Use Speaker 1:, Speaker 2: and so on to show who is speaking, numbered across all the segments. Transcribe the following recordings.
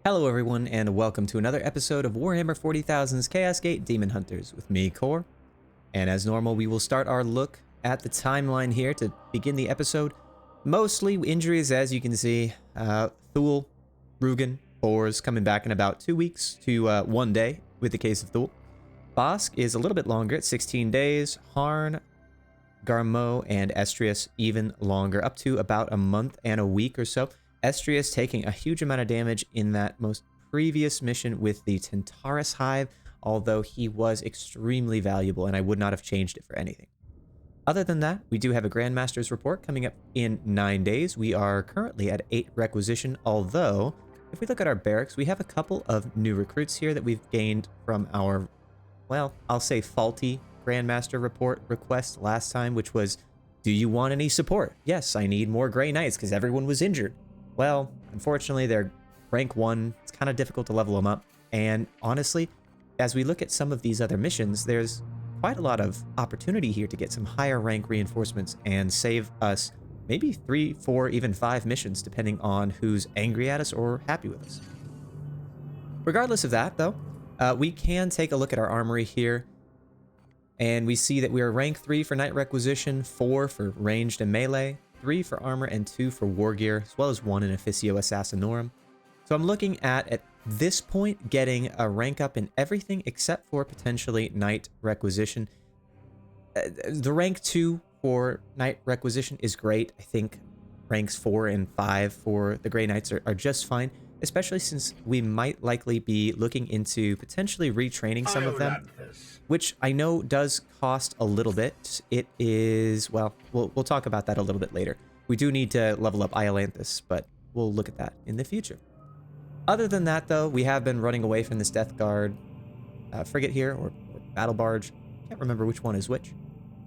Speaker 1: Hello everyone, and welcome to another episode of Warhammer 40,000's Chaos Gate Daemonhunters with me, Core. And as normal, we will start our look at the timeline here to begin the episode. Mostly injuries, as you can see. Thule, Rugen, Boars coming back in about 2 weeks to 1 day with the case of Thule. Bosk is a little bit longer at 16 days. Harn, Garmo, and Estrius even longer, up to about a month and a week or so. Estrius taking a huge amount of damage in that most previous mission with the Tentaris Hive, although he was extremely valuable and I would not have changed it for anything. Other than that, we do have a Grandmaster's report coming up in 9 days. We are currently at 8 requisition, although if we look at our barracks, we have a couple of new recruits here that we've gained from our, well, I'll say faulty Grandmaster report request last time, which was, do you want any support? Yes, I need more Grey Knights because everyone was injured. Well, unfortunately, they're rank 1. It's kind of difficult to level them up. And honestly, as we look at some of these other missions, there's quite a lot of opportunity here to get some higher rank reinforcements and save us maybe 3, 4, even 5 missions, depending on who's angry at us or happy with us. Regardless of that, though, we can take a look at our armory here. And we see that we are rank 3 for Knight Requisition, 4 for ranged and melee, 3 for armor, and 2 for war gear, as well as 1 in Officio Assassinorum. So I'm looking at this point, getting a rank up in everything except for potentially Knight Requisition. The rank 2 for Knight Requisition is great. I think ranks 4 and 5 for the Grey Knights are just fine, especially since we might likely be looking into potentially retraining some of them, which I know does cost a little bit. It is, well, we'll talk about that a little bit later. We do need to level up Iolanthus, but we'll look at that in the future. Other than that, though, we have been running away from this Death Guard frigate here, or battle barge. Can't remember which one is which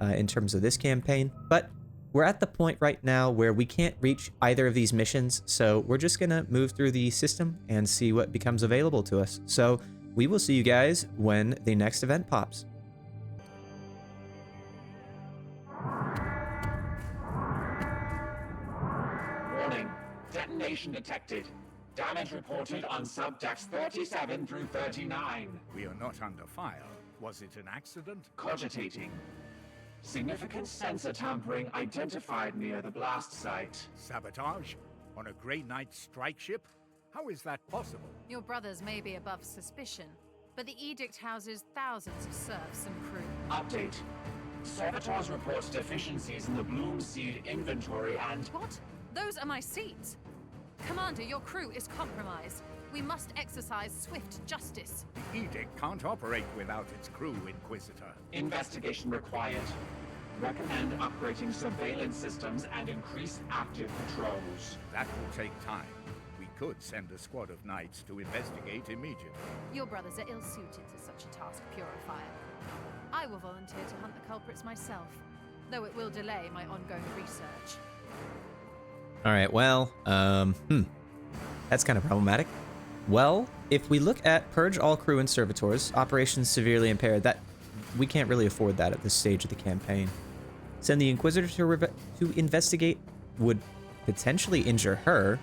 Speaker 1: in terms of this campaign, but we're at the point right now where we can't reach either of these missions, so we're just gonna move through the system and see what becomes available to us. So we will see you guys when the next event pops.
Speaker 2: Warning, detonation detected. Damage reported on subdecks 37 through 39.
Speaker 3: We are not under fire. Was it an accident?
Speaker 2: Cogitating. Significant sensor tampering identified near the blast site.
Speaker 3: Sabotage? On a Grey Knight strike ship? How is that possible?
Speaker 4: Your brothers may be above suspicion, but the edict houses thousands of serfs and crew.
Speaker 2: Update. Servitors report deficiencies in the Bloom Seed inventory and...
Speaker 4: What? Those are my seats! Commander, your crew is compromised. We must exercise swift justice.
Speaker 3: The edict can't operate without its crew, Inquisitor.
Speaker 2: Investigation required. Recommend upgrading surveillance systems and increase active patrols.
Speaker 3: That will take time. We could send a squad of knights to investigate immediately.
Speaker 4: Your brothers are ill-suited to such a task, Purifier. I will volunteer to hunt the culprits myself, though it will delay my ongoing research.
Speaker 1: All right, well, that's kind of problematic. Well, if we look at purge all crew and servitors, operations severely impaired, that we can't really afford that at this stage of the campaign. Send the Inquisitor to investigate would potentially injure her,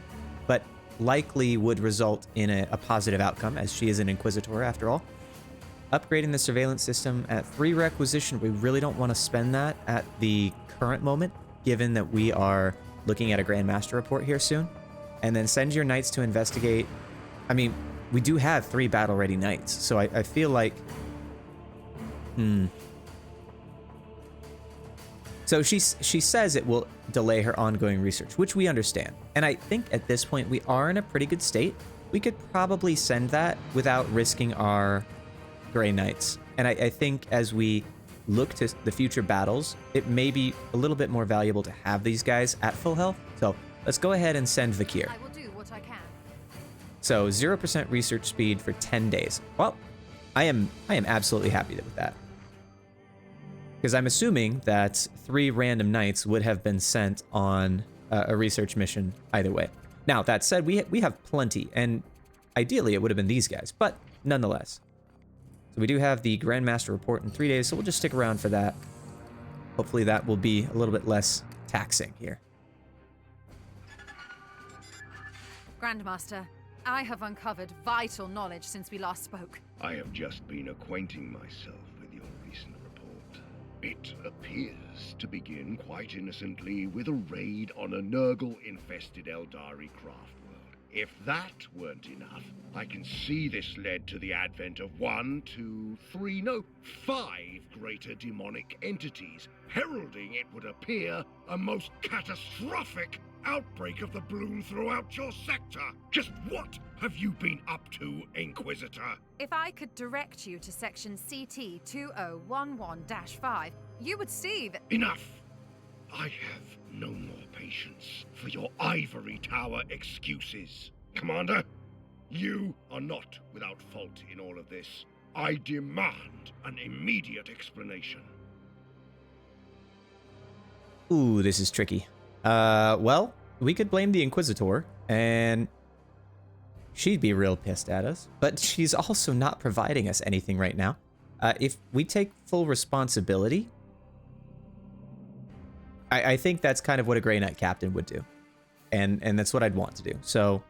Speaker 1: but likely would result in a positive outcome, as she is an Inquisitor after all. Upgrading the surveillance system at 3 requisition, we really don't want to spend that at the current moment, given that we are looking at a Grandmaster report here soon. And then send your knights to investigate. I mean, we do have 3 battle-ready knights, so I feel like... So she says it will delay her ongoing research, which we understand. And I think at this point we are in a pretty good state. We could probably send that without risking our Grey Knights. And I think as we look to the future battles, it may be a little bit more valuable to have these guys at full health. So let's go ahead and send Vakir.
Speaker 4: I will do what I can.
Speaker 1: So 0% research speed for 10 days. Well, I am absolutely happy with that. Because I'm assuming that 3 random knights would have been sent on a research mission either way. Now, that said, we have plenty, and ideally it would have been these guys, but nonetheless. So we do have the Grandmaster report in 3 days, so we'll just stick around for that. Hopefully that will be a little bit less taxing here.
Speaker 4: Grandmaster, I have uncovered vital knowledge since we last spoke.
Speaker 5: I have just been acquainting myself with your recent report. It appears to begin quite innocently with a raid on a Nurgle-infested Eldari craft world. If that weren't enough, I can see this led to the advent of 5 greater demonic entities, heralding, it would appear, a most catastrophic outbreak of the bloom throughout your sector. Just what have you been up to, Inquisitor?
Speaker 4: If I could direct you to section CT 2011-5, you would see that—
Speaker 5: Enough! I have no more patience for your ivory tower excuses. Commander, you are not without fault in all of this. I demand an immediate explanation.
Speaker 1: Ooh, this is tricky. Well, we could blame the Inquisitor, and she'd be real pissed at us, but she's also not providing us anything right now. If we take full responsibility, I think that's kind of what a Grey Knight captain would do, and that's what I'd want to do. So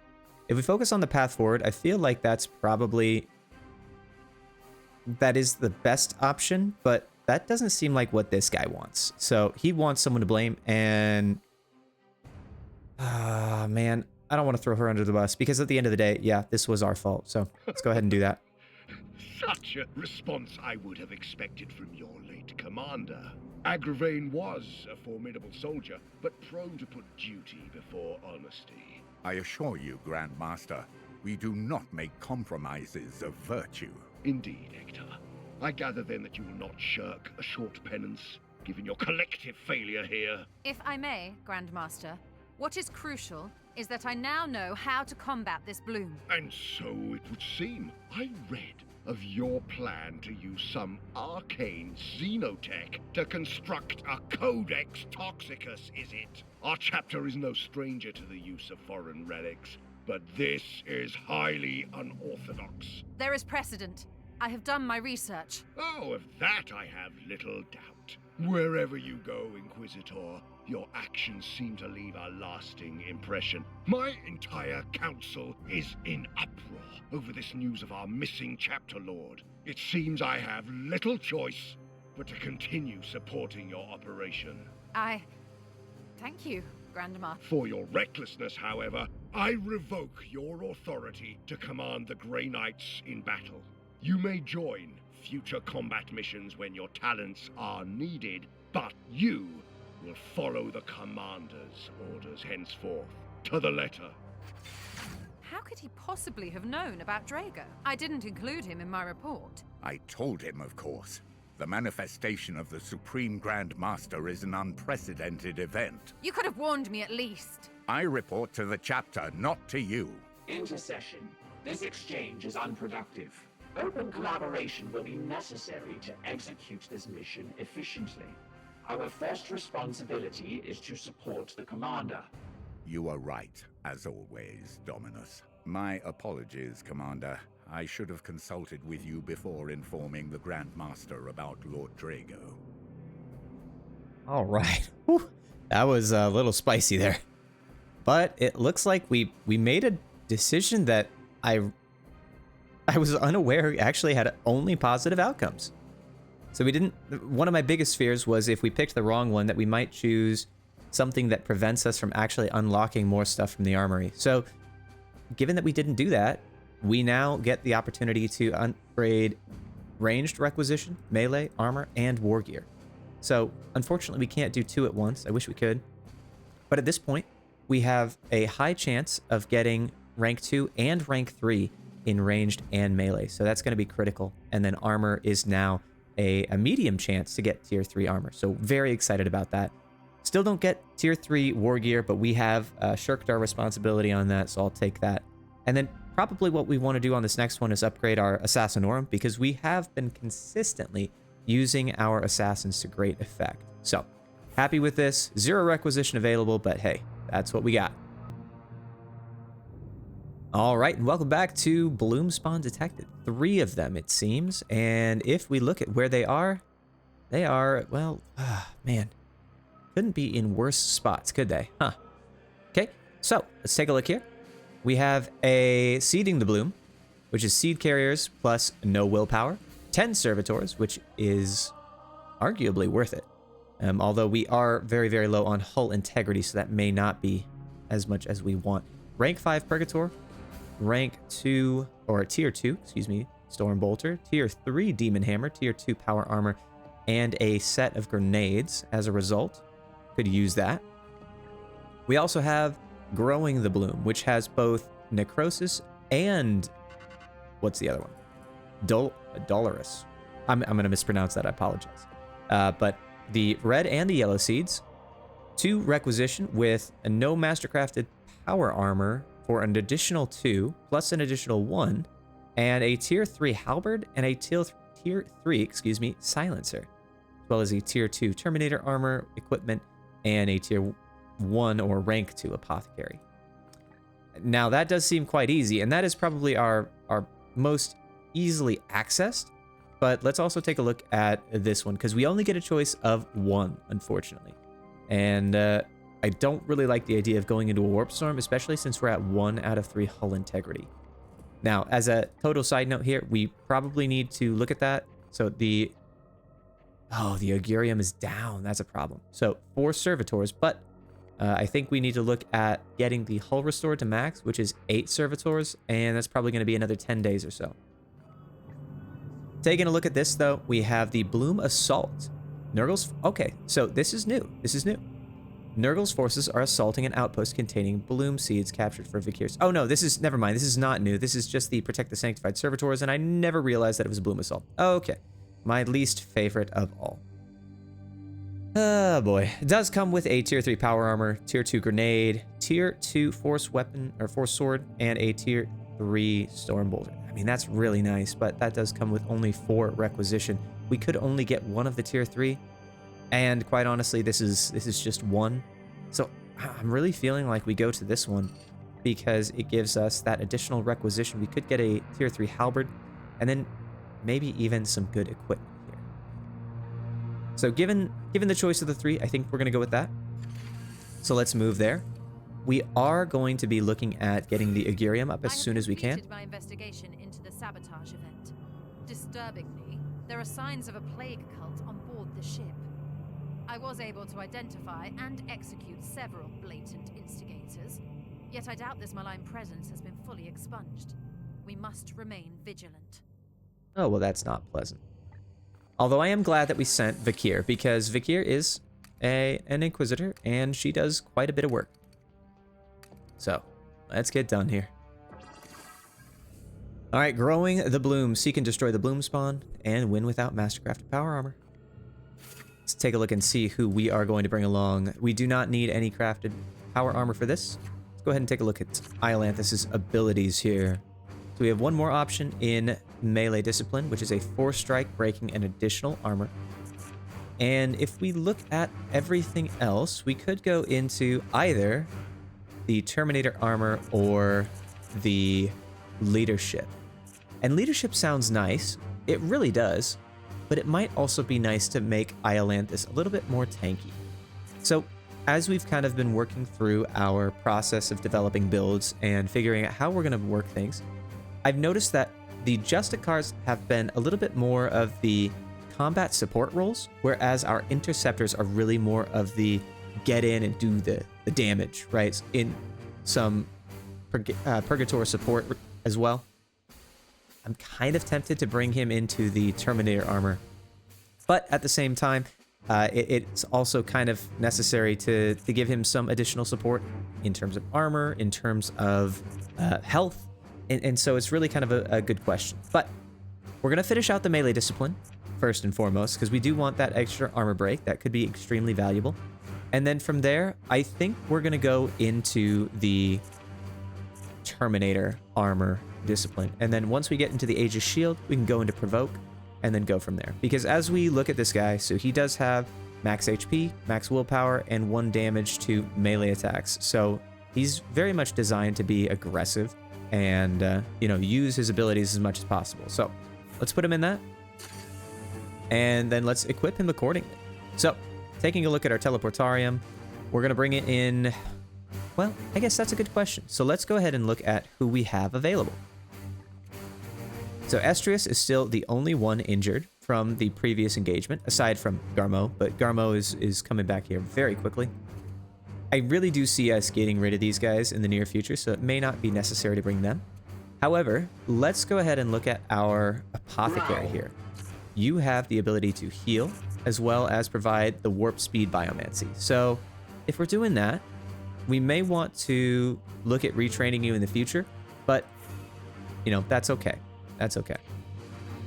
Speaker 1: if we focus on the path forward, I feel like that is the best option, but that doesn't seem like what this guy wants. So he wants someone to blame, and man, I don't want to throw her under the bus, because at the end of the day, yeah, this was our fault. So let's go ahead and do that.
Speaker 5: Such a response I would have expected from your late commander. Agravain was a formidable soldier, but prone to put duty before honesty.
Speaker 3: I assure you, Grandmaster, we do not make compromises of virtue.
Speaker 5: Indeed, Hector. I gather then that you will not shirk a short penance, given your collective failure here.
Speaker 4: if I may, Grandmaster, what is crucial is that I now know how to combat this bloom.
Speaker 5: And so it would seem. I read of your plan to use some arcane xenotech to construct a Codex Toxicus, is it? Our chapter is no stranger to the use of foreign relics, but this is highly unorthodox.
Speaker 4: There is precedent. I have done my research.
Speaker 5: Oh, of that I have little doubt. Wherever you go, Inquisitor, your actions seem to leave a lasting impression. My entire council is in uproar over this news of our missing chapter lord. It seems I have little choice but to continue supporting your operation.
Speaker 4: Thank you, Grandma.
Speaker 5: For your recklessness, however, I revoke your authority to command the Grey Knights in battle. You may join future combat missions when your talents are needed, but you will follow the commander's orders henceforth, to the letter.
Speaker 4: How could he possibly have known about Drago? I didn't include him in my report.
Speaker 3: I told him, of course. The manifestation of the Supreme Grandmaster is an unprecedented event.
Speaker 4: You could have warned me at least.
Speaker 3: I report to the chapter, not to you.
Speaker 2: Intercession. This exchange is unproductive. Open collaboration will be necessary to execute this mission efficiently. Our first responsibility is to support the commander.
Speaker 3: You are right, as always, Dominus. My apologies, Commander. I should have consulted with you before informing the Grandmaster about Lord Drago.
Speaker 1: All right. Whew. That was a little spicy there. But it looks like we made a decision that I was unaware actually had only positive outcomes. So we didn't... One of my biggest fears was if we picked the wrong one, that we might choose something that prevents us from actually unlocking more stuff from the armory. So given that we didn't do that, we now get the opportunity to upgrade ranged requisition, melee, armor, and war gear. So unfortunately, we can't do two at once. I wish we could. But at this point, we have a high chance of getting rank 2 and rank 3 in ranged and melee. So that's going to be critical. And then armor is now a medium chance to get tier 3 armor. So very excited about that. Still don't get tier 3 war gear, but we have shirked our responsibility on that, so I'll take that. And then probably what we want to do on this next one is upgrade our Assassinorum, because we have been consistently using our assassins to great effect. So happy with this. 0 requisition available, but hey, that's what we got. All right, and welcome back to bloomspawn detected. 3 of them, it seems. And if we look at where they are, well, man, couldn't be in worse spots, could they? Huh. Okay, so let's take a look here. we have a Seeding the Bloom, which is seed carriers plus no willpower. 10 servitors, which is arguably worth it. Although we are very, very low on hull integrity, so that may not be as much as we want. Rank 5 Purgator, rank 2, or tier 2, excuse me, Storm Bolter, tier 3 Demon Hammer, tier 2 Power Armor, and a set of grenades as a result. Could use that. We also have Growing the Bloom, which has both Necrosis and... what's the other one? Dolorous. I'm going to mispronounce that, I apologize. But the red and the yellow seeds, 2 requisition with a no mastercrafted power armor for an additional 2, plus an additional 1, and a tier 3 halberd and a tier 3, silencer, as well as a tier 2 terminator armor equipment and a tier 1 or rank 2 apothecary. Now that does seem quite easy, and that is probably our most easily accessed. But let's also take a look at this one, because we only get a choice of 1, unfortunately. And I don't really like the idea of going into a warp storm, especially since we're at 1 out of 3 hull integrity. Now, as a total side note here, we probably need to look at that. So the Augurium is down. That's a problem. So 4 servitors, but I think we need to look at getting the hull restored to max, which is 8 servitors, and that's probably going to be another 10 days or so. Taking a look at this, though, we have the Bloom Assault. Nurgle's... okay, so this is new. This is new. Nurgle's forces are assaulting an outpost containing bloom seeds captured for Vikir's... oh, no, this is... never mind. This is not new. This is just the Protect the Sanctified Servitors, and I never realized that it was Bloom Assault. Okay. My least favorite of all. Oh, boy. It does come with a tier 3 power armor, tier 2 grenade, tier 2 force weapon, or force sword, and a tier 3 storm bolter. I mean, that's really nice, but that does come with only 4 requisition. We could only get 1 of the tier 3, and quite honestly, this is just 1. So I'm really feeling like we go to this one because it gives us that additional requisition. We could get a tier 3 halberd, and then maybe even some good equipment here. So given the choice of the 3, I think we're going to go with that. So let's move there. We are going to be looking at getting the Augurium up as soon as we can.
Speaker 4: My investigation into the sabotage event. Disturbingly, there are signs of a plague cult on board the ship. I was able to identify and execute several blatant instigators, yet I doubt this malign presence has been fully expunged. We must remain vigilant.
Speaker 1: Oh, well, that's not pleasant. Although I am glad that we sent Vikir, because Vikir is an Inquisitor, and she does quite a bit of work. So, let's get done here. Alright, Growing the Bloom. Seek and destroy the bloomspawn, and win without mastercrafted power armor. Let's take a look and see who we are going to bring along. We do not need any crafted power armor for this. Let's go ahead and take a look at Iolanthus' abilities here. So we have one more option in melee discipline, which is a 4-strike breaking and additional armor. And if we look at everything else, we could go into either the Terminator armor or the leadership. And leadership sounds nice. It really does. But it might also be nice to make Iolanthus a little bit more tanky. So as we've kind of been working through our process of developing builds and figuring out how we're going to work things, I've noticed that the Justicars have been a little bit more of the combat support roles, whereas our interceptors are really more of the get in and do the damage, right? In some Purgator support as well. I'm kind of tempted to bring him into the Terminator armor, but at the same time, it's also kind of necessary to give him some additional support in terms of armor, in terms of health, and so it's really kind of a good question. But we're going to finish out the melee discipline first and foremost, because we do want that extra armor break. That could be extremely valuable. And then from there, I think we're going to go into the Terminator armor discipline. And then once we get into the Aegis Shield, we can go into Provoke and then go from there. Because as we look at this guy, so he does have max HP, max willpower, and 1 damage to melee attacks. So he's very much designed to be aggressive and, use his abilities as much as possible. So let's put him in that. And then let's equip him accordingly. So taking a look at our Teleportarium, we're going to bring it in Well, I guess that's a good question. So let's go ahead and look at who we have available. So Estrius is still the only one injured from the previous engagement, aside from Garmo, but Garmo is coming back here very quickly. I really do see us getting rid of these guys in the near future, so it may not be necessary to bring them. However, let's go ahead and look at our apothecary here. You have the ability to heal, as well as provide the warp speed biomancy. So if we're doing that, we may want to look at retraining you in the future, but, you know, that's okay. That's okay.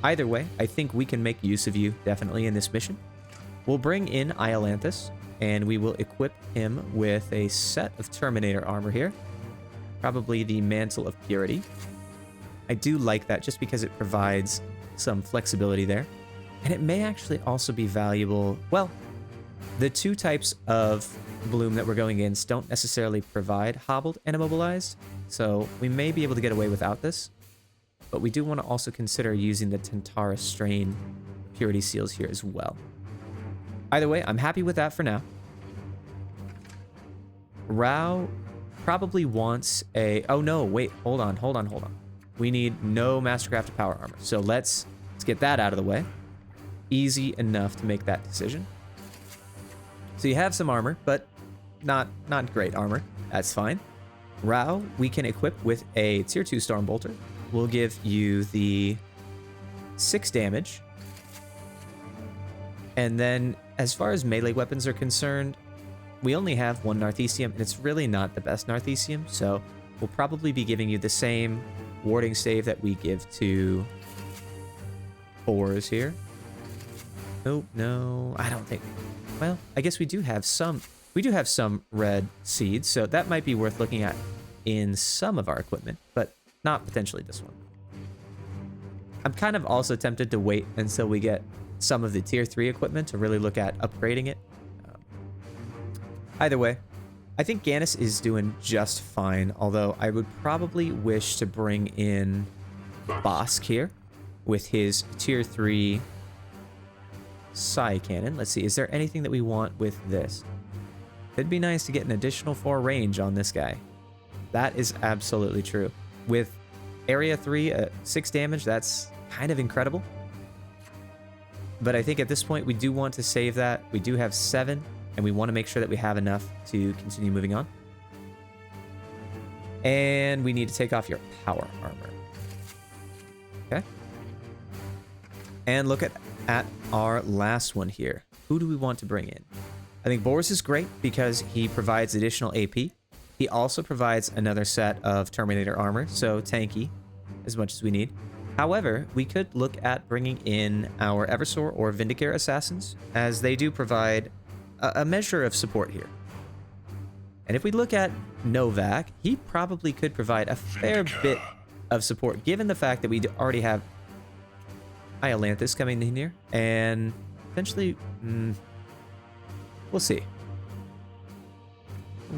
Speaker 1: Either way, I think we can make use of you definitely in this mission. We'll bring in Iolanthus, and we will equip him with a set of Terminator armor here. Probably the Mantle of Purity. I do like that just because it provides some flexibility there. And it may actually also be valuable. Well, the two types of bloom that we're going against don't necessarily provide hobbled and immobilized, so we may be able to get away without this. But we do want to also consider using the Tantara Strain Purity Seals here as well. Either way, I'm happy with that for now. Rao probably wants a... Oh no, wait, hold on. We need no Mastercraft of Power Armor. So let's get that out of the way. Easy enough to make that decision. So you have some armor, but not great armor. That's fine. Rao, we can equip with a Tier 2 Stormbolter. We'll give you the 6 damage. And then, as far as melee weapons are concerned, we only have one Narthecium, and it's really not the best Narthecium, so we'll probably be giving you the same warding stave that we give to Boars here. Oh, no, I don't think... Well, I guess we do have some red seeds, so that might be worth looking at in some of our equipment, but not potentially this one. I'm kind of also tempted to wait until we get some of the Tier 3 equipment to really look at upgrading it. Either way, I think Gannis is doing just fine, although I would probably wish to bring in Bosk here with his Tier 3 Psi Cannon. Let's see, is there anything that we want with this? It'd be nice to get an additional 4 range on this guy. That is absolutely true. With Area 3, 6 damage, that's kind of incredible. But I think at this point, we do want to save that. We do have 7, and we want to make sure that we have enough to continue moving on. And we need to take off your power armor. Okay. And look at our last one here. Who do we want to bring in? I think Boris is great because he provides additional AP. He also provides another set of Terminator armor, so tanky as much as we need. However, we could look at bringing in our Eversor or Vindicare assassins, as they do provide a measure of support here. And if we look at Novak, he probably could provide a fair bit of support, given the fact that we already have Iolanthus coming in here, and potentially, we'll see.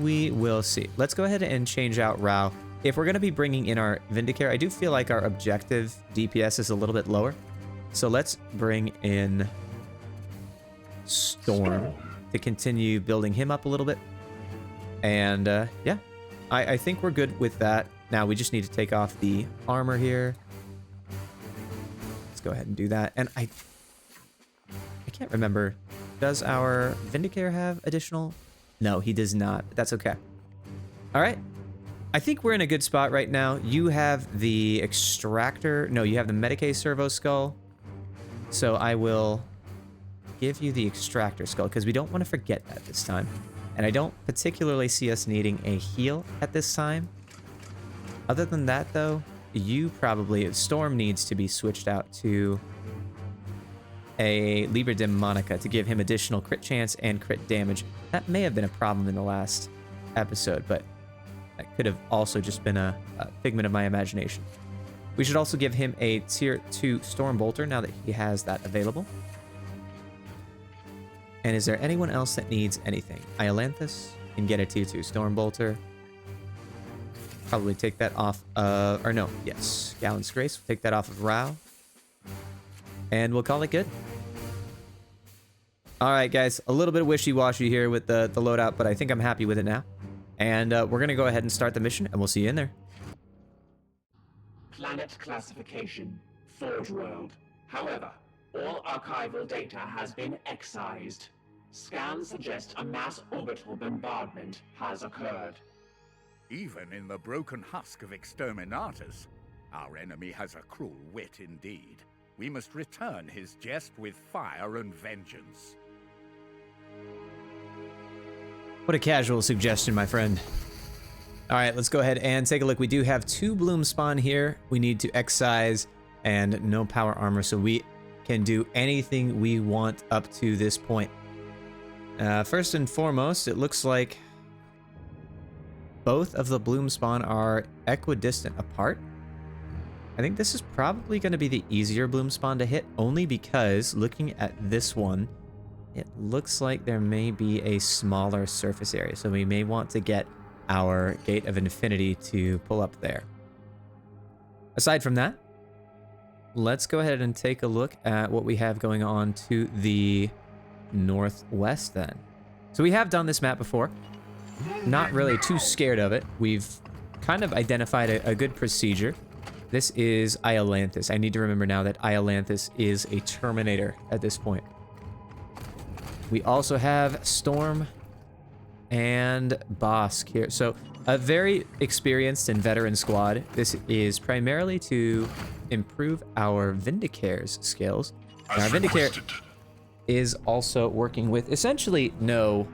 Speaker 1: We will see. Let's go ahead and change out Rao. If we're going to be bringing in our Vindicare, I do feel like our objective DPS is a little bit lower. So let's bring in Storm to continue building him up a little bit. And yeah, I think we're good with that. Now we just need to take off the armor here. Let's go ahead and do that. And I can't remember. Does our Vindicare have additional? No, he does not. That's okay. All right. I think we're in a good spot right now. You have the Extractor. No, you have the Medicae Servo Skull. So I will give you the Extractor Skull because we don't want to forget that this time. And I don't particularly see us needing a heal at this time. Other than that, though, you probably... Storm needs to be switched out to a Liber Demonica to give him additional crit chance and crit damage. That may have been a problem in the last episode, but that could have also just been a figment of my imagination. We should also give him a Tier 2 Stormbolter now that he has that available. And is there anyone else that needs anything? Iolanthus can get a Tier 2 Stormbolter. Probably take that off of... Or no, yes. Gallant's Grace. We'll take that off of Rao. And we'll call it good. All right, guys. A little bit wishy-washy here with the loadout, but I think I'm happy with it now. And we're going to go ahead and start the mission, and we'll see you in there.
Speaker 2: Planet classification, Forge World. However, all archival data has been excised. Scans suggest a mass orbital bombardment has occurred.
Speaker 3: Even in the broken husk of Exterminators, our enemy has a cruel wit indeed. We must return his jest with fire and vengeance.
Speaker 1: What a casual suggestion, my friend. All right, let's go ahead and take a look. We do have 2 bloomspawn here. We need to excise and no power armor, so we can do anything we want up to this point. First and foremost, it looks like both of the bloomspawn are equidistant apart. I think this is probably going to be the easier bloomspawn to hit, only because looking at this one, it looks like there may be a smaller surface area, so we may want to get our Gate of Infinity to pull up there. Aside from that, let's go ahead and take a look at what we have going on to the northwest then. So we have done this map before. Not really too scared of it. We've kind of identified a good procedure. This is Iolanthus. I need to remember now that Iolanthus is a Terminator at this point. We also have Storm and Bosk here. So a very experienced and veteran squad. This is primarily to improve our Vindicare's skills. Now, our Vindicare is also working with essentially no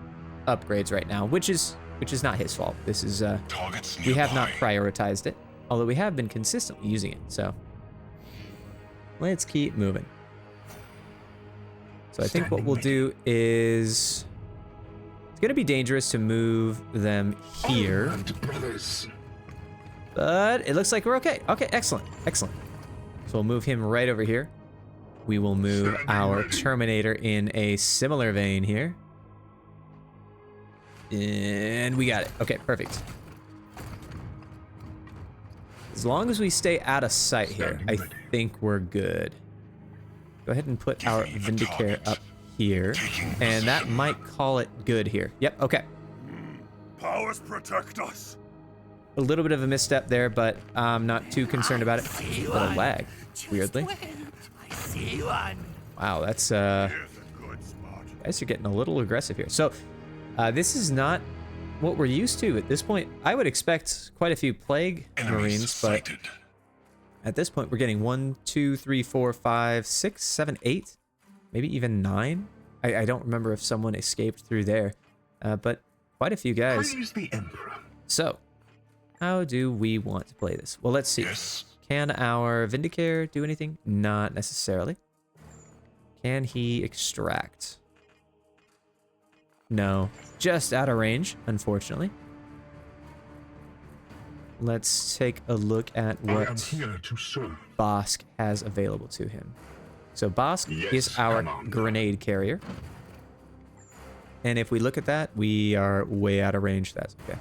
Speaker 1: upgrades right now, which is not his fault. This is we have not prioritized it, although we have been consistently using it. So let's keep moving. So I think what we'll do is, it's going to be dangerous to move them here, but it looks like we're okay. Okay, excellent, excellent. So we'll move him right over here. We will move our Terminator in a similar vein here. And we got it. Okay, perfect. As long as we stay out of sight here, I think we're good. Go ahead and put our Vindicare up here, and that might call it good here. Yep, okay.
Speaker 5: Powers protect us.
Speaker 1: A little bit of a misstep there, but I'm not too concerned about it. But a lag, weirdly. Wow, that's guys are getting a little aggressive here. So this is not what we're used to at this point. I would expect quite a few Plague Marines, but at this point we're getting 1, 2, 3, 4, 5, 6, 7, 8, maybe even 9. I don't remember if someone escaped through there, but quite a few guys. So how do we want to play this? Well, let's see. Yes. Can our Vindicare do anything? Not necessarily. Can he extract? No, just out of range, unfortunately. Let's take a look at what Bosk has available to him. So Bosk is our grenade carrier. And if we look at that, we are way out of range. That's okay.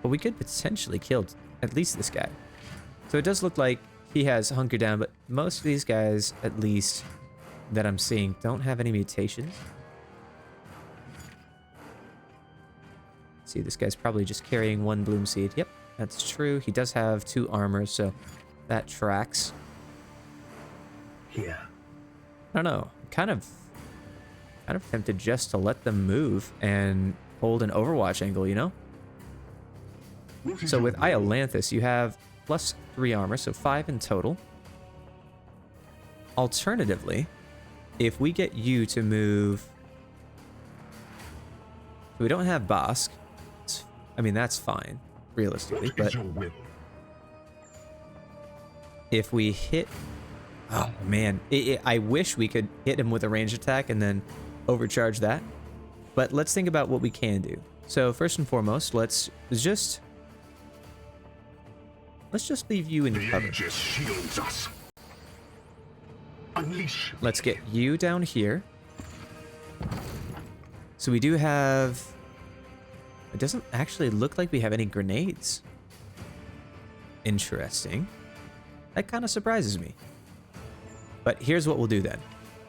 Speaker 1: But we could potentially kill at least this guy. So it does look like he has hunkered down, but most of these guys, at least that I'm seeing, don't have any mutations. See, this guy's probably just carrying 1 bloom seed. Yep, that's true. He does have 2 armors, so that tracks.
Speaker 5: Here.
Speaker 1: I don't know. Kind of tempted just to let them move and hold an Overwatch angle, you know? So with Iolanthus, you have +3 armor, so 5 in total. Alternatively, if we get you to move... We don't have Bosk. I mean, that's fine, realistically, but if we hit... Oh, man. I wish we could hit him with a ranged attack and then overcharge that. But let's think about what we can do. So first and foremost, let's just leave you in cover. Let's get you down here. So we do have... It doesn't actually look like we have any grenades. Interesting. That kind of surprises me. But here's what we'll do then.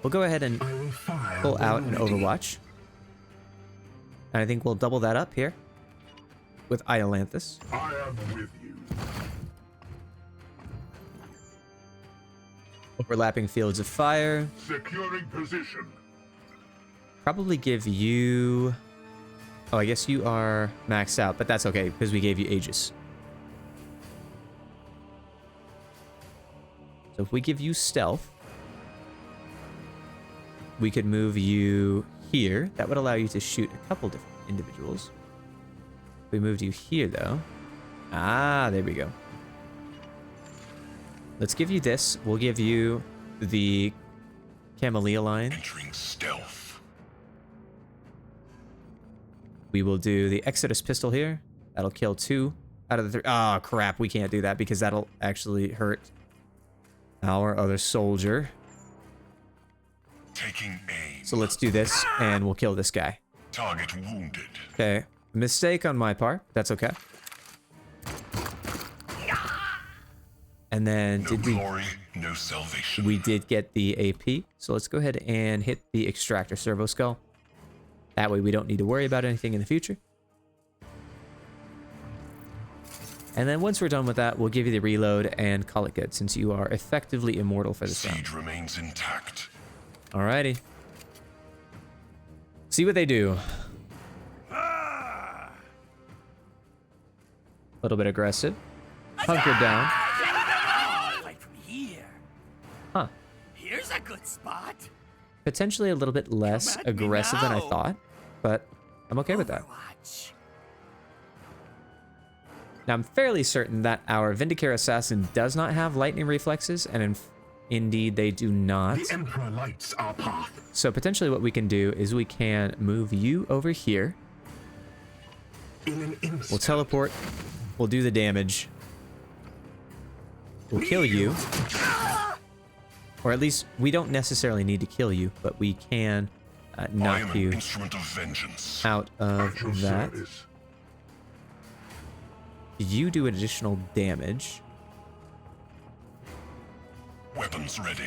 Speaker 1: We'll go ahead and pull out an Overwatch. And I think we'll double that up here with Iolanthus.
Speaker 5: I am with you.
Speaker 1: Overlapping fields of fire.
Speaker 5: Securing position.
Speaker 1: Probably give you... Oh, I guess you are maxed out, but that's okay because we gave you Aegis. So if we give you stealth, we could move you here. That would allow you to shoot a couple different individuals. If we moved you here, though. Ah, there we go. Let's give you this. We'll give you the Camellia line.
Speaker 5: Entering stealth.
Speaker 1: We will do the Exodus pistol here. That'll kill 2 out of the 3. Ah, crap. We can't do that because that'll actually hurt our other soldier.
Speaker 5: Taking aim.
Speaker 1: So let's do this, and we'll kill this guy.
Speaker 5: Target wounded.
Speaker 1: Okay. Mistake on my part. That's okay. And then
Speaker 5: No glory, no salvation.
Speaker 1: we did get the AP. So let's go ahead and hit the extractor servo skull. That way we don't need to worry about anything in the future. And then once we're done with that, we'll give you the reload and call it good, since you are effectively immortal for this round.
Speaker 5: Siege remains intact.
Speaker 1: Alrighty. See what they do.
Speaker 5: Ah!
Speaker 1: A little bit aggressive. Hunkered down.
Speaker 6: Right from here.
Speaker 1: Huh.
Speaker 6: Here's a good spot.
Speaker 1: Potentially a little bit less
Speaker 6: Come at me
Speaker 1: aggressive than I
Speaker 6: now.
Speaker 1: thought, but I'm okay with that.
Speaker 6: Overwatch.
Speaker 1: Now, I'm fairly certain that our Vindicare Assassin does not have lightning reflexes, and indeed they do not.
Speaker 5: The Emperor lights our path.
Speaker 1: So potentially what we can do is we can move you over here.
Speaker 5: In an instant.
Speaker 1: We'll teleport. We'll do the damage. We'll kill you. Or at least, we don't necessarily need to kill you, but we can knock you
Speaker 5: Instrument of vengeance.
Speaker 1: out of that.
Speaker 5: Service.
Speaker 1: You do additional damage.
Speaker 5: Weapons ready.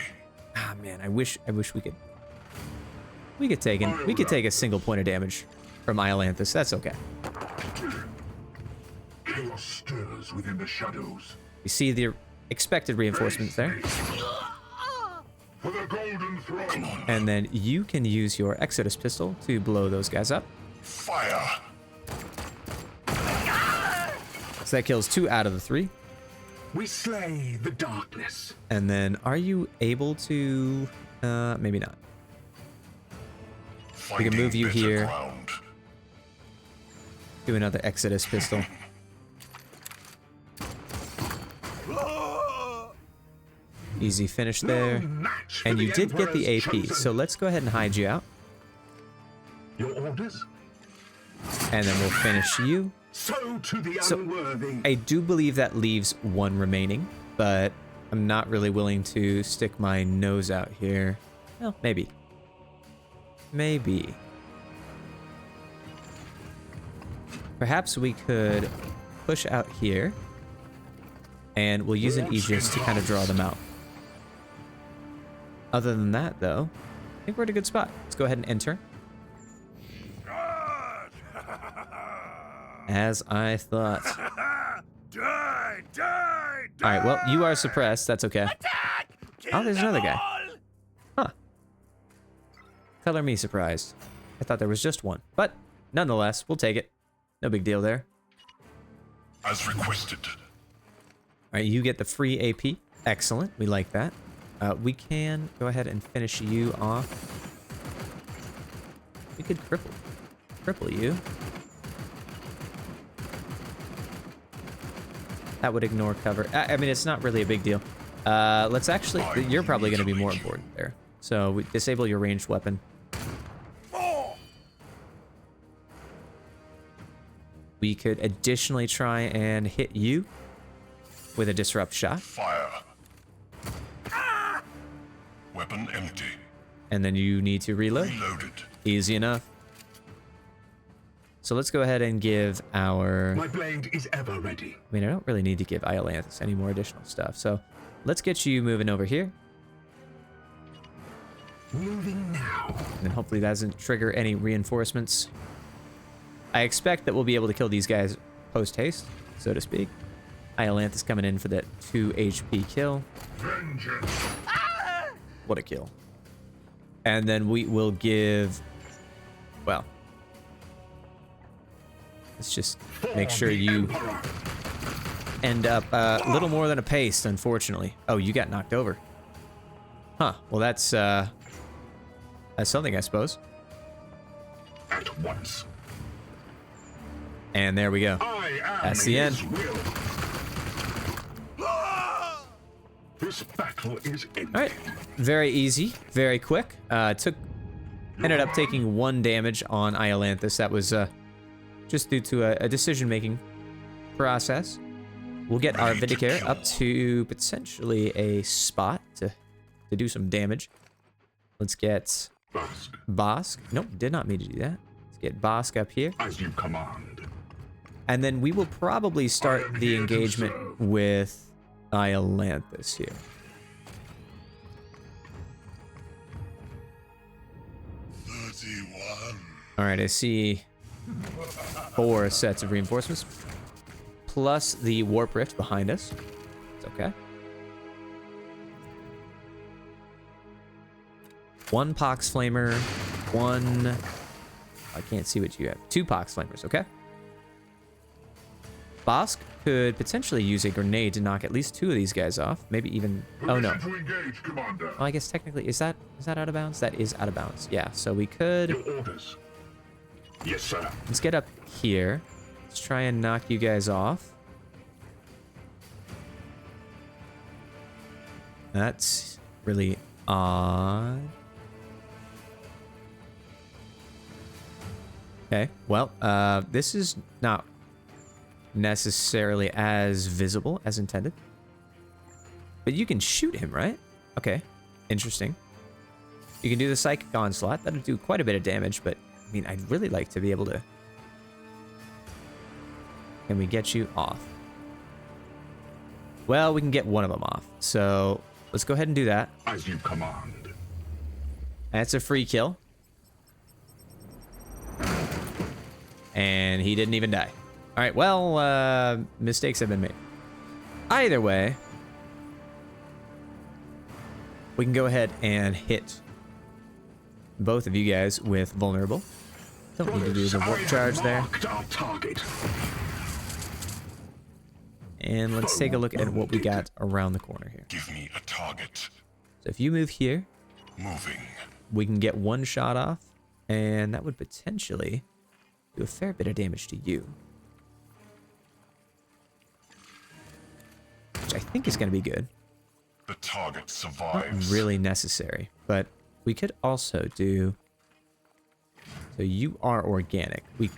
Speaker 1: Ah man, I wish we could take a single point of damage from Iolanthus. That's okay.
Speaker 5: Chaos stirs within the shadows.
Speaker 1: You see the expected reinforcements there.
Speaker 5: For the golden throne. Come on.
Speaker 1: And then you can use your Exodus pistol to blow those guys up.
Speaker 5: Fire.
Speaker 1: So that kills 2 out of the 3.
Speaker 5: We slay the darkness.
Speaker 1: And then are you able to... maybe not. We can move you here.
Speaker 5: Ground.
Speaker 1: Do another Exodus pistol. Easy finish there.
Speaker 5: Match for
Speaker 1: And you
Speaker 5: the
Speaker 1: did get the
Speaker 5: Emperor's
Speaker 1: AP,
Speaker 5: chosen.
Speaker 1: so let's go ahead and hide you out.
Speaker 5: Your orders?
Speaker 1: And then we'll finish you.
Speaker 5: So to the
Speaker 1: So,
Speaker 5: unworthy.
Speaker 1: I do believe that leaves 1 remaining, but I'm not really willing to stick my nose out here. Well, maybe. Maybe. Perhaps we could push out here, and we'll use an Aegis to kind of draw them out. Other than that, though, I think we're at a good spot. Let's go ahead and enter. As I thought.
Speaker 5: Die, die,
Speaker 1: All right, well, you are suppressed. That's okay.
Speaker 6: Attack!
Speaker 1: Oh, there's
Speaker 6: Kill
Speaker 1: another
Speaker 6: them
Speaker 1: guy.
Speaker 6: all!
Speaker 1: Huh. Color me surprised. I thought there was just 1. But nonetheless, we'll take it. No big deal there.
Speaker 5: As requested.
Speaker 1: All right, you get the free AP. Excellent. We like that. We can go ahead and finish you off. We could cripple you. That would ignore cover. I mean, it's not really a big deal. Let's actually... You're probably going to be more important there. So we disable your ranged weapon. We could additionally try and hit you with a disrupt shot.
Speaker 5: Fire. Weapon empty.
Speaker 1: And then you need to reload.
Speaker 5: Reloaded.
Speaker 1: Easy enough. So let's go ahead and give our...
Speaker 5: My blade is ever ready.
Speaker 1: I mean, I don't really need to give Iolanthus any more additional stuff. So let's get you moving over here.
Speaker 5: Moving now.
Speaker 1: And then hopefully that doesn't trigger any reinforcements. I expect that we'll be able to kill these guys post-haste, so to speak. Iolanthus coming in for that 2 HP kill. What a kill. And then we will give... Well... Let's just make sure you end up a little more than a paste, unfortunately. Oh, you got knocked over. Huh. Well, that's something, I suppose.
Speaker 5: At once.
Speaker 1: And there we go. That's the end.
Speaker 5: This battle is ending.
Speaker 1: All right. Very easy. Very quick. Ended up taking 1 damage on Iolanthus. That was just due to a decision-making process. We'll get our Vindicare up to potentially a spot to do some damage. Let's get Bosk. Nope, did not mean to do that. Let's get Bosk up here.
Speaker 5: As you command.
Speaker 1: And then we will probably start the engagement with Iolanthus here. All right, I see 4 sets of reinforcements, plus the Warp Rift behind us. It's okay. 1 Pox Flamer, 1... I can't see what you have. 2 Pox Flamers, okay? Bosk could potentially use a grenade to knock at least 2 of these guys off. Maybe even... Oh, no. Well, I guess technically... Is that out of bounds? That is out of bounds. Yeah, so we could...
Speaker 5: Your orders. Yes, sir.
Speaker 1: Let's get up here. Let's try and knock you guys off. That's really odd. Okay, well, this is not necessarily as visible as intended. But you can shoot him, right? Okay, interesting. You can do the Psychic Onslaught. That'll do quite a bit of damage, but, I mean, I'd really like to be able to... Can we get you off? Well, we can get 1 of them off. So, let's go ahead and do that.
Speaker 5: As you command.
Speaker 1: That's a free kill. And he didn't even die. All right, well, mistakes have been made. Either way, we can go ahead and hit both of you guys with vulnerable. Don't need to do the warp charge there. And let's take a look at what we got around the corner here.
Speaker 5: Give me a target.
Speaker 1: So if you move here,
Speaker 5: Moving.
Speaker 1: we can get 1 shot off, and that would potentially do a fair bit of damage to you. Which I think is going to be good.
Speaker 5: The target
Speaker 1: Not
Speaker 5: survives.
Speaker 1: really necessary, but we could also do... So you are organic. We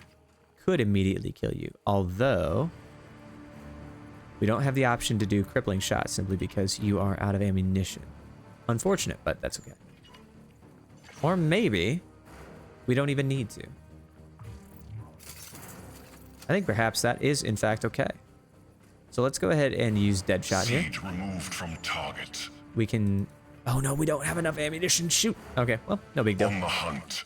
Speaker 1: could immediately kill you, although we don't have the option to do crippling shots simply because you are out of ammunition. Unfortunate, but that's okay. Or maybe we don't even need to. I think perhaps that is in fact okay. So let's go ahead and use Deadshot here.
Speaker 5: Siege removed from target.
Speaker 1: We can... Oh no, we don't have enough ammunition. Shoot. Okay, well, no big deal.
Speaker 5: On the hunt.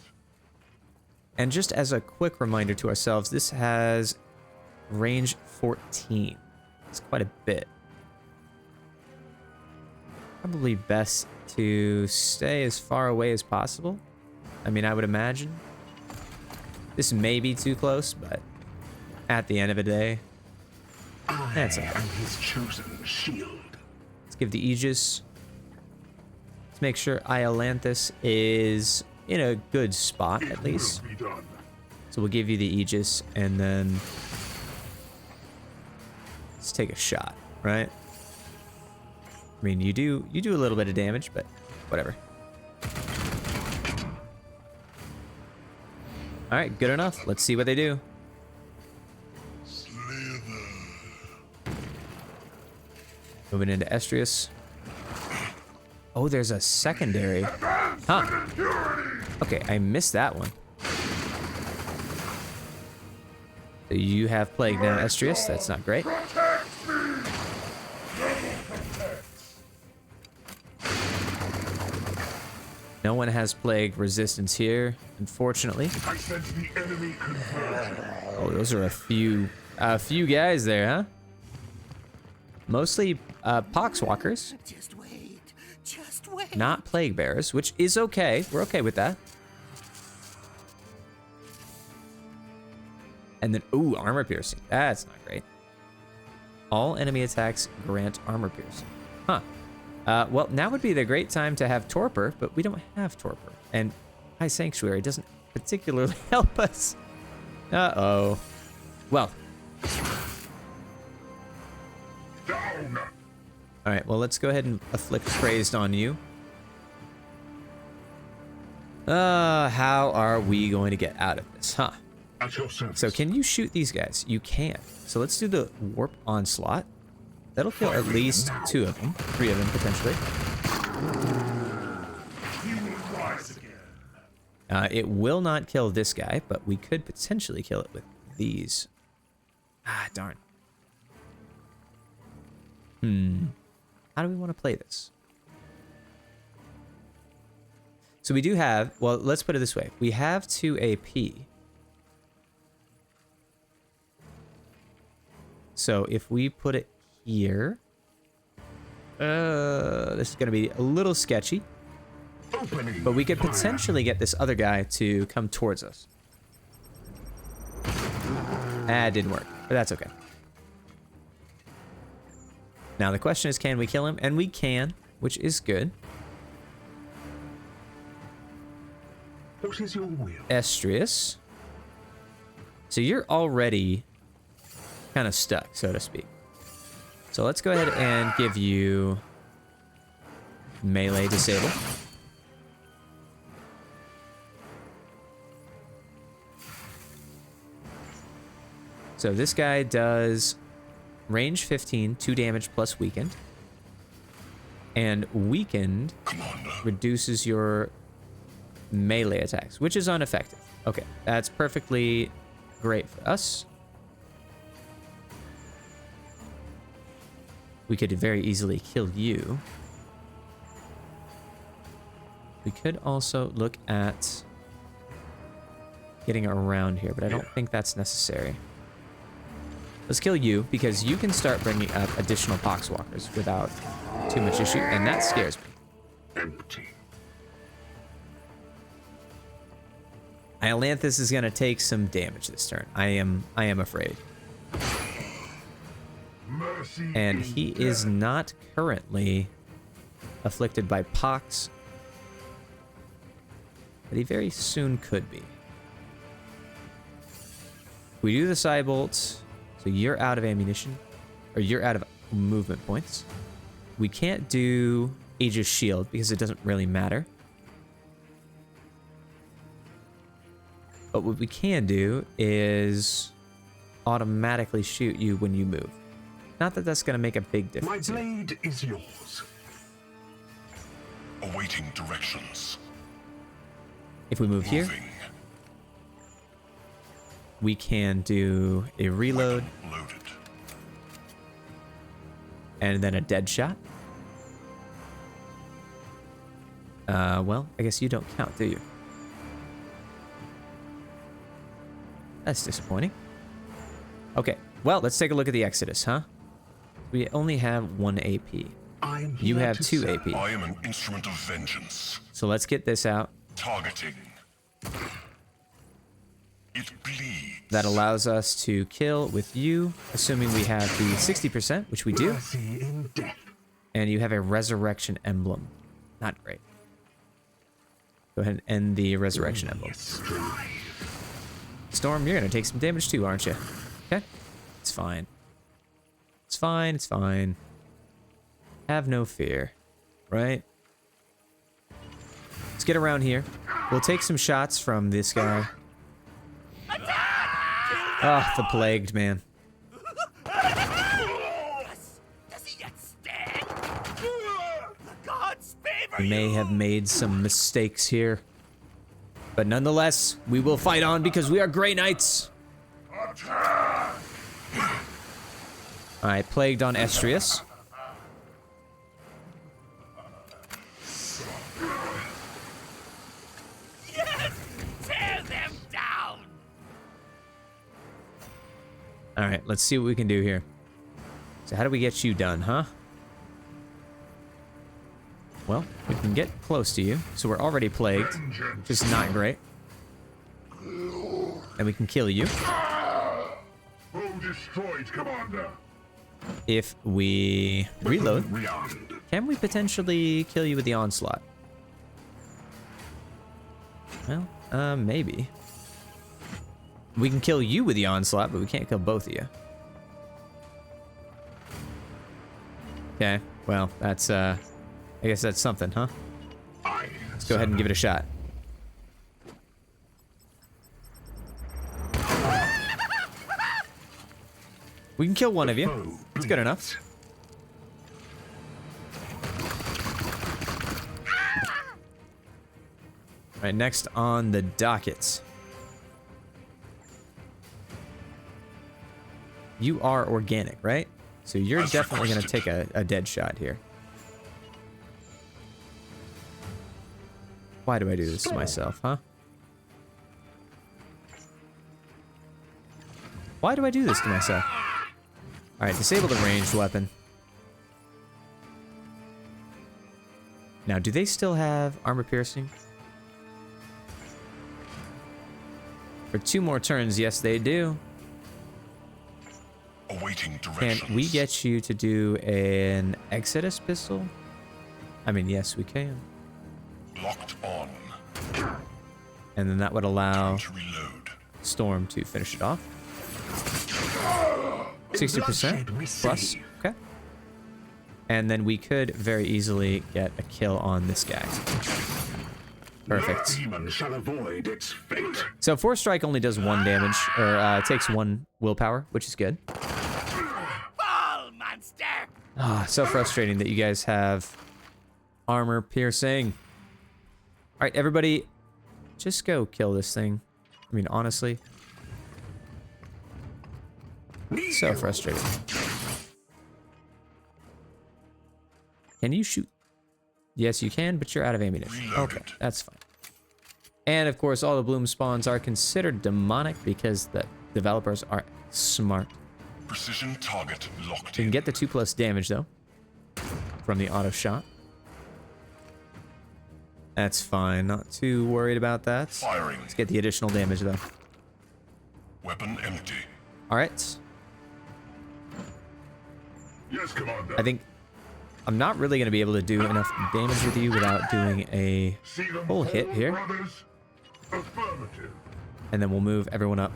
Speaker 1: And just as a quick reminder to ourselves, this has range 14. It's quite a bit. Probably best to stay as far away as possible. I mean, I would imagine. This may be too close, but at the end of the day, that's okay.
Speaker 5: His chosen shield.
Speaker 1: Let's give the Aegis. Let's make sure Iolanthus is in a good spot, at least. So we'll give you the Aegis, and then let's take a shot, right? I mean, you do a little bit of damage, but whatever. All right, good enough. Let's see what they do. Moving into Estrius. Oh, there's a secondary. Huh. Okay, I missed that one. So you have Plague now, Estrius. That's not great. No one has Plague resistance here. unfortunately.
Speaker 5: I sense the enemy converging.
Speaker 1: Oh, those are a few guys there, huh? Mostly poxwalkers,
Speaker 6: Just wait. Just wait.
Speaker 1: not plague bearers, which is okay. We're okay with that. And then, ooh, armor piercing. That's not great. All enemy attacks grant armor piercing. Huh. Well, now would be the great time to have torpor, but we don't have torpor. And High Sanctuary doesn't particularly help us. Uh-oh. Well.
Speaker 5: Down.
Speaker 1: All right, well, let's go ahead and afflict crazed on you. How are we going to get out of this, huh?
Speaker 5: At your service.
Speaker 1: So can you shoot these guys? You can. So let's do the warp onslaught. That'll kill at least 2 of them, 3 of them potentially.
Speaker 5: You will rise again.
Speaker 1: It will not kill this guy, but we could potentially kill it with these. Ah, darn. How do we want to play this? So we do have, well, let's put it this way. We have 2 AP. So if we put it here, this is going to be a little sketchy.
Speaker 5: Opening
Speaker 1: But we could
Speaker 5: fire.
Speaker 1: potentially get this other guy to come towards us. Ah, it didn't work, but that's okay. Now the question is, can we kill him? And we can, which is good.
Speaker 5: What is your will?
Speaker 1: Estrius. So you're already kind of stuck, so to speak. So let's go ahead and give you melee disable. So this guy does range 15, 2 damage plus weakened. And weakened reduces your melee attacks, which is ineffective. Okay, that's perfectly great for us. We could very easily kill you. We could also look at getting around here, but I don't think that's necessary. Let's kill you, because you can start bringing up additional poxwalkers without too much issue, and that scares me.
Speaker 5: Empty.
Speaker 1: Iolanthus is going to take some damage this turn. I am afraid.
Speaker 5: Mercy
Speaker 1: And
Speaker 5: is
Speaker 1: he is
Speaker 5: death.
Speaker 1: not currently afflicted by pox, but he very soon could be. We do the Cybolt, so you're out of ammunition, or you're out of movement points. We can't do Aegis Shield because it doesn't really matter. But what we can do is automatically shoot you when you move. Not that that's going to make a big
Speaker 5: My
Speaker 1: difference here.
Speaker 5: blade is yours.
Speaker 7: Awaiting directions.
Speaker 1: If we move here,
Speaker 7: Moving.
Speaker 1: we can do a reload
Speaker 7: Loaded.
Speaker 1: and then a dead shot. Well, I guess you don't count, do you? That's disappointing. Okay, well, let's take a look at the Exodus, huh? We only have 1 AP.
Speaker 5: I'm
Speaker 1: You
Speaker 5: here
Speaker 1: have
Speaker 5: to
Speaker 1: 2
Speaker 5: serve.
Speaker 1: AP.
Speaker 7: I am an instrument of vengeance.
Speaker 1: So let's get this out.
Speaker 7: Targeting. It bleeds.
Speaker 1: That allows us to kill with you, assuming we have the 60%, which we do.
Speaker 5: Mercy in death.
Speaker 1: And you have a resurrection emblem. Not great. Go ahead and end the resurrection emblem.
Speaker 5: Strive.
Speaker 1: Storm, you're going to take some damage too, aren't you? Okay. It's fine. It's fine, it's fine. Have no fear. Right? Let's get around here. We'll take some shots from this guy. Ah, the plagued man.
Speaker 6: Does he yet stand? The gods favor
Speaker 1: We
Speaker 6: you.
Speaker 1: may have made some mistakes here. But nonetheless, we will fight on because we are Grey Knights. Alright, plagued on Estrius.
Speaker 6: Yes! Take
Speaker 1: All right, let's see what we can do here. So how do we get you done, huh? Well, we can get close to you. So we're already plagued, which is not great. And we can kill you.
Speaker 5: Foe destroyed, Commander.
Speaker 1: If we reload,
Speaker 5: Rearmed.
Speaker 1: can we potentially kill you with the onslaught? Well, maybe. We can kill you with the onslaught, but we can't kill both of you. Okay, well, that's, I guess that's something, huh? Let's go ahead and give it a shot. We can kill one of you. It's good enough. All right, next on the docket. You are organic, right? So you're
Speaker 7: As
Speaker 1: definitely going to take
Speaker 7: requested.
Speaker 1: a dead shot here. Why do I do this to myself, huh? Why do I do this to myself? Alright, disable the ranged weapon. Now, do they still have armor piercing? For 2 more turns, yes they do.
Speaker 7: Awaiting
Speaker 1: Can
Speaker 7: directions.
Speaker 1: we get you to do an Exodus pistol? I mean, yes, we can.
Speaker 7: Locked on.
Speaker 1: And then that would allow
Speaker 7: To reload.
Speaker 1: Storm to finish it off. 60% plus. Okay. And then we could very easily get a kill on this guy. Perfect.
Speaker 5: Demon shall avoid its fate.
Speaker 1: So Force Strike only does 1 damage, or takes 1 willpower, which is good.
Speaker 6: Fall, monster!
Speaker 1: Ah, so frustrating that you guys have armor piercing. All right, everybody, just go kill this thing. I mean, honestly, so frustrating. Can you shoot? Yes, you can, but you're out of ammunition. Okay,
Speaker 7: Reloaded.
Speaker 1: that's fine. And of course, all the bloom spawns are considered demonic because the developers are smart.
Speaker 7: Precision target locked
Speaker 1: You can
Speaker 7: in.
Speaker 1: get the 2+ damage though from the auto shot. That's fine. Not too worried about that.
Speaker 7: Firing.
Speaker 1: Let's get the additional damage though.
Speaker 7: Weapon empty.
Speaker 1: All right.
Speaker 5: Yes, Commander.
Speaker 1: I think I'm not really going to be able to do enough damage with you without doing a
Speaker 5: See them
Speaker 1: full hit
Speaker 5: fall,
Speaker 1: here.
Speaker 5: brothers? Affirmative.
Speaker 1: And then we'll move everyone up.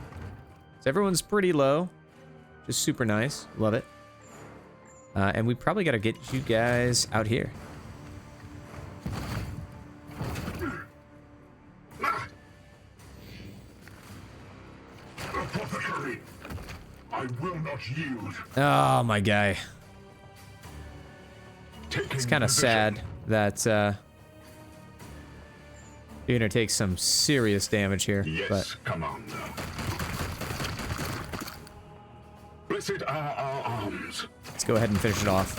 Speaker 1: So everyone's pretty low. Just super nice. Love it. And we probably got to get you guys out here.
Speaker 5: Apothecary. I will not yield.
Speaker 1: Oh, my guy.
Speaker 5: Taking
Speaker 1: It's kind of
Speaker 5: position.
Speaker 1: sad that you're going to take some serious damage here.
Speaker 5: Yes,
Speaker 1: But
Speaker 5: Commander. Blessed are our arms.
Speaker 1: let's go ahead and finish it off.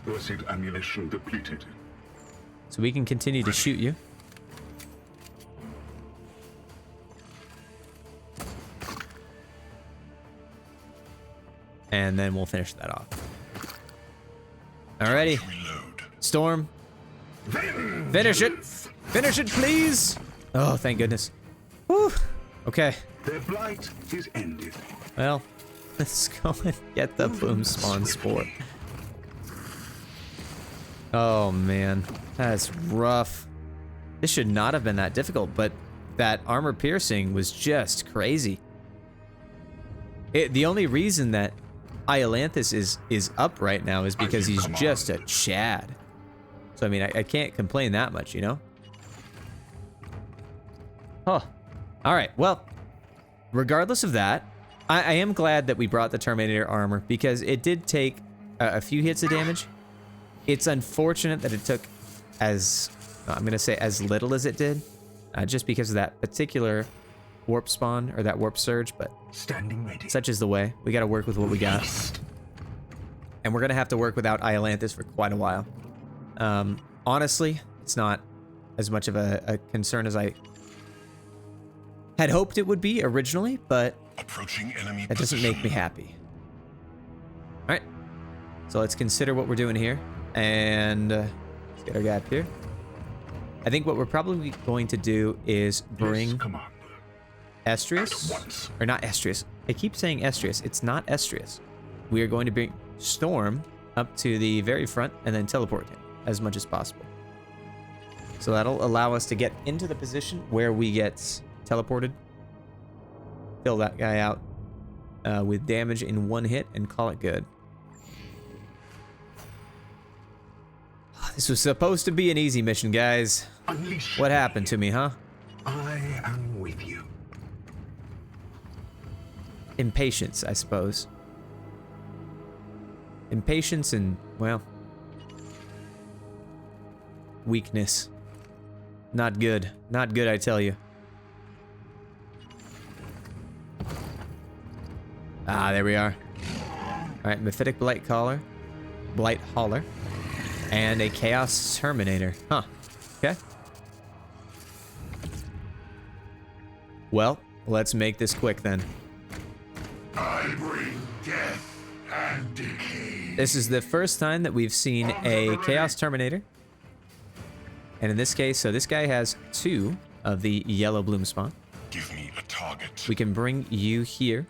Speaker 5: Blessed ammunition depleted.
Speaker 1: So we can continue to shoot you. And then we'll finish that off. Alrighty.
Speaker 7: Reload.
Speaker 1: Storm. Finish it. Finish it, please. Oh, thank goodness. Whew. Okay.
Speaker 5: Their blight is ended.
Speaker 1: Well, let's go and get the boom spawn spore. Oh, man. That's rough. This should not have been that difficult, but that armor piercing was just crazy. The only reason that Iolanthus is up right now is because he's just a Chad. So, I mean, I can't complain that much, you know? Oh. All right, well, regardless of that, I am glad that we brought the Terminator armor because it did take a few hits of damage. It's unfortunate that it took I'm going to say as little as it did, just because of that particular warp spawn or that warp surge, but
Speaker 5: Standing ready.
Speaker 1: such is the way. We got to work with what we got. And we're going to have to work without Iolanthus for quite a while. Honestly, it's not as much of a concern as I had hoped it would be originally, but
Speaker 7: Approaching enemy
Speaker 1: That doesn't
Speaker 7: position.
Speaker 1: make me happy. All right. So let's consider what we're doing here. And let's get our guy up here. I think what we're probably going to do is bring
Speaker 7: Yes, Commander.
Speaker 1: Estrius.
Speaker 7: At once.
Speaker 1: Or not Estrius. I keep saying Estrius. It's not Estrius. We are going to bring Storm up to the very front and then teleport him as much as possible. So that'll allow us to get into the position where we get teleported. Fill that guy out with damage in one hit and call it good. This was supposed to be an easy mission, guys.
Speaker 7: Unleash
Speaker 1: What happened to me, huh?
Speaker 7: I am with you.
Speaker 1: Impatience, I suppose. Impatience and, well, weakness. Not good. Not good, I tell you. Ah, there we are. Alright, Mephitic Blight Hauler, and a Chaos Terminator. Huh. Okay. Well, let's make this quick then.
Speaker 7: I bring death and decay.
Speaker 1: This is the first time that we've seen a Chaos Terminator. And in this case, so this guy has 2 of the yellow bloomspawn.
Speaker 7: Give me a target.
Speaker 1: We can bring you here.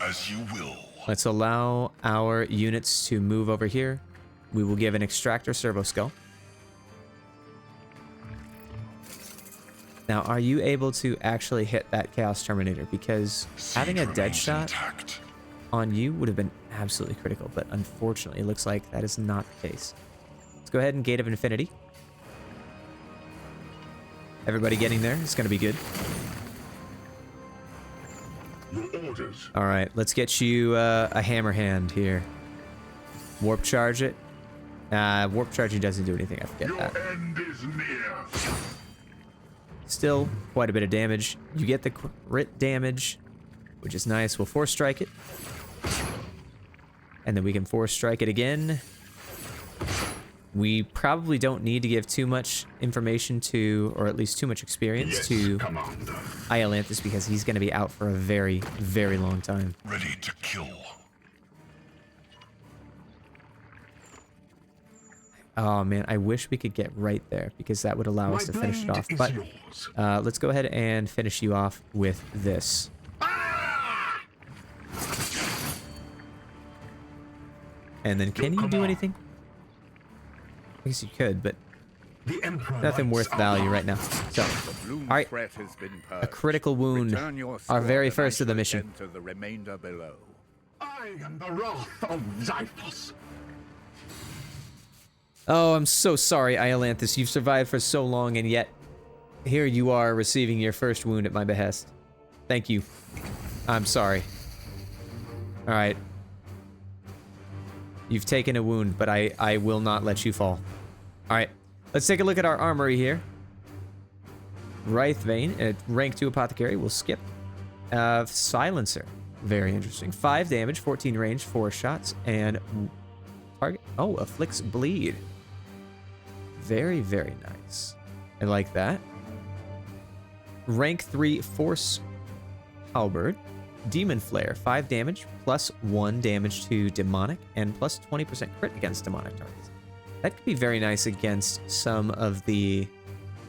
Speaker 7: As you will.
Speaker 1: Let's allow our units to move over here. We will give an extractor servo skull. Now, are you able to actually hit that Chaos Terminator? Because having a
Speaker 7: Siege
Speaker 1: dead
Speaker 7: remains
Speaker 1: shot
Speaker 7: intact.
Speaker 1: on you would have been absolutely critical, but unfortunately, it looks like that is not the case. Let's go ahead and Gate of Infinity. Everybody getting there. It's going to be good.
Speaker 7: Your orders.
Speaker 1: All right, let's get you a hammer hand here. Warp charge it. Warp charging doesn't do anything. I forget
Speaker 7: Your
Speaker 1: that.
Speaker 7: end is near.
Speaker 1: Still quite a bit of damage. You get the crit damage, which is nice. We'll force strike it. And then we can force strike it again. We probably don't need to give too much information to, or at least too much experience
Speaker 7: Yes,
Speaker 1: to
Speaker 7: Commander.
Speaker 1: Iolanthus, because he's going to be out for a very, very long time.
Speaker 7: Ready to kill.
Speaker 1: Oh man, I wish we could get right there, because that would allow us to finish it off. But let's go ahead and finish you off with this. And then can you do anything? I guess you could, but
Speaker 7: The Emperor
Speaker 1: nothing worth value right now. So,
Speaker 3: The bloom
Speaker 1: all right,
Speaker 3: threat has been
Speaker 1: a
Speaker 3: purged.
Speaker 1: critical wound,
Speaker 3: Return your
Speaker 1: our
Speaker 3: sword
Speaker 1: very
Speaker 3: and I
Speaker 1: first of the
Speaker 3: shall
Speaker 1: mission.
Speaker 3: attend to the remainder below.
Speaker 7: I am the wrath of Zyphus.
Speaker 1: Oh, I'm so sorry, Iolanthus. You've survived for so long, and yet here you are receiving your first wound at my behest. Thank you. I'm sorry. All right. You've taken a wound, but I will not let you fall. All right. Let's take a look at our armory here. Wraithbane, rank 2 apothecary. We'll skip. Silencer. Very interesting. 5 damage, 14 range, 4 shots, and target. Oh, afflicts bleed. Very, very nice. I like that. Rank 3 Force Halberd. Demon Flare. 5 damage, plus 1 damage to demonic, and plus 20% crit against demonic targets. That could be very nice against some of the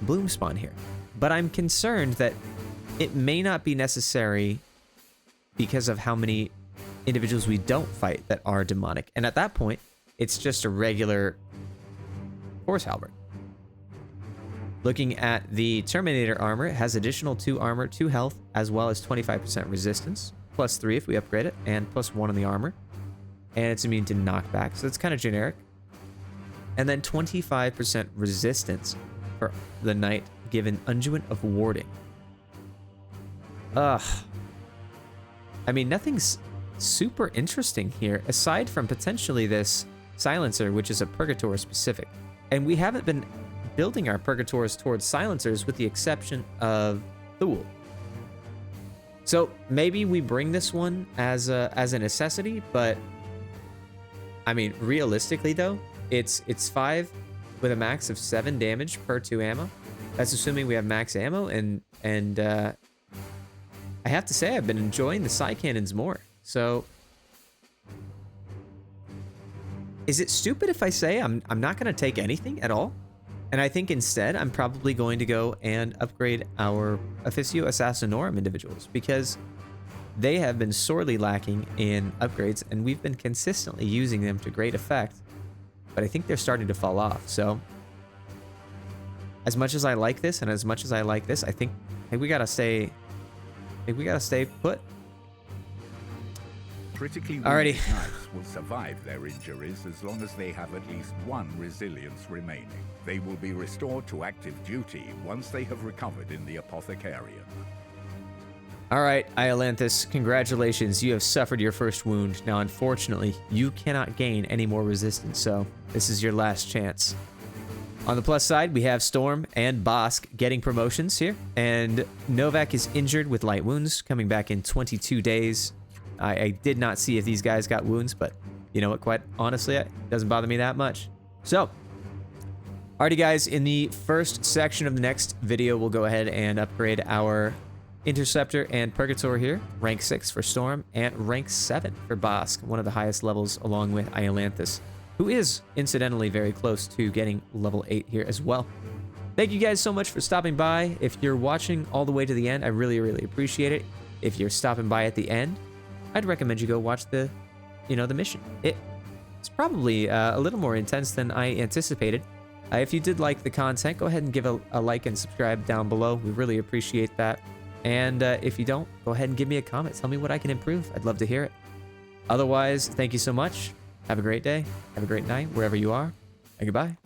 Speaker 1: bloomspawn here. But I'm concerned that it may not be necessary because of how many individuals we don't fight that are demonic. And at that point, it's just a regular Force Halberd. Looking at the Terminator armor, it has additional 2 armor, 2 health, as well as 25% resistance, plus 3 if we upgrade it, and plus 1 on the armor. And it's immune to knockback, so it's kind of generic. And then 25% resistance for the knight, given Unguent of Warding. Ugh. I mean, nothing's super interesting here, aside from potentially this Silencer, which is a Purgator specific. And we haven't been building our Purgators towards Silencers with the exception of Thule. So maybe we bring this one as a necessity, but I mean, realistically though, it's 5 with a max of 7 damage per 2 ammo. That's assuming we have max ammo, and I have to say I've been enjoying the side cannons more. So, is it stupid if I say I'm not going to take anything at all? And I think instead I'm probably going to go and upgrade our Officio Assassinorum individuals, because they have been sorely lacking in upgrades, and we've been consistently using them to great effect. But I think they're starting to fall off. So, as much as I like this, and as much as I like this, I think we gotta stay. I think we gotta stay put.
Speaker 3: Critically
Speaker 1: Alrighty.
Speaker 3: wounded knights will survive their injuries as long as they have at least one resilience remaining. They will be restored to active duty once they have recovered in the Apothecarium.
Speaker 1: All right, Iolanthus, congratulations. You have suffered your first wound. Now, unfortunately, you cannot gain any more resistance, so this is your last chance. On the plus side, we have Storm and Bosk getting promotions here, and Novak is injured with light wounds, coming back in 22 days. I did not see if these guys got wounds, but you know what, quite honestly, it doesn't bother me that much. So, alrighty guys, in the first section of the next video, we'll go ahead and upgrade our Interceptor and Purgator here, rank 6 for Storm, and rank 7 for Bosk, one of the highest levels along with Iolanthus, who is incidentally very close to getting level 8 here as well. Thank you guys so much for stopping by. If you're watching all the way to the end, I really, really appreciate it. If you're stopping by at the end, I'd recommend you go watch the mission. It's probably a little more intense than I anticipated. If you did like the content, go ahead and give a like and subscribe down below. We really appreciate that. And if you don't, go ahead and give me a comment. Tell me what I can improve. I'd love to hear it. Otherwise, thank you so much. Have a great day. Have a great night, wherever you are. And goodbye.